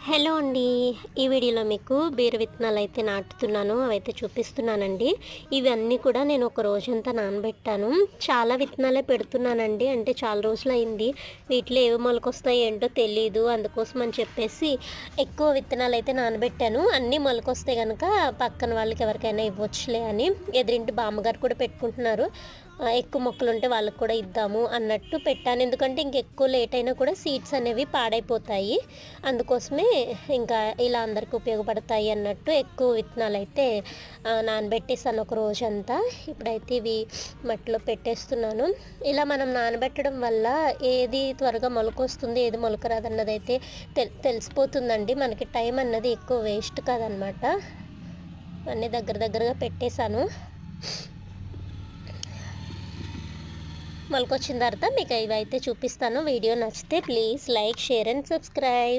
Hello అండి. ఈ వీడియోలో మీకు బీర విత్తనాలు అయితే నాటుతున్నాను, అవైతే చూపిస్తున్నానండి. ఇవన్నీ కూడా నేను ఒక రోజంతా నానబెట్టాను. చాలా విత్తనాలే పెడుతున్నానండి, అంటే చాలా రోజులైంది. వీటిలో ఏవి మొలకొస్తాయి ఏంటో తెలీదు. అందుకోసం అని చెప్పేసి ఎక్కువ విత్తనాలు అయితే నానబెట్టాను. అన్నీ మొలకొస్తే కనుక పక్కన వాళ్ళకి ఎవరికైనా ఇవ్వచ్చులే అని. ఎదురింటి బామ్మగారు కూడా పెట్టుకుంటున్నారు. ఎక్కువ మొక్కలుంటే వాళ్ళకి కూడా ఇద్దాము అన్నట్టు పెట్టాను. ఎందుకంటే ఇంకెక్కువ లేట్ అయినా కూడా సీడ్స్ అనేవి పాడైపోతాయి. అందుకోసమే ఇంకా ఇలా అందరికీ ఉపయోగపడతాయి అన్నట్టు ఎక్కువ విత్తనాలు అయితే నానబెట్టేసాను ఒక రోజంతా. ఇప్పుడైతే ఇవి మట్టిలో పెట్టేస్తున్నాను. ఇలా మనం నానబెట్టడం వల్ల ఏది త్వరగా మొలకొస్తుంది, ఏది మొలకరాదన్నది అయితే తెలిసిపోతుందండి. మనకి టైం అన్నది ఎక్కువ వేస్ట్ కాదనమాట. అన్నీ దగ్గరగా పెట్టేశాను. మొలకొచ్చిన తర్వాత మీకు ఇవైతే చూపిస్తాను. వీడియో నచ్చితే please like, share and subscribe.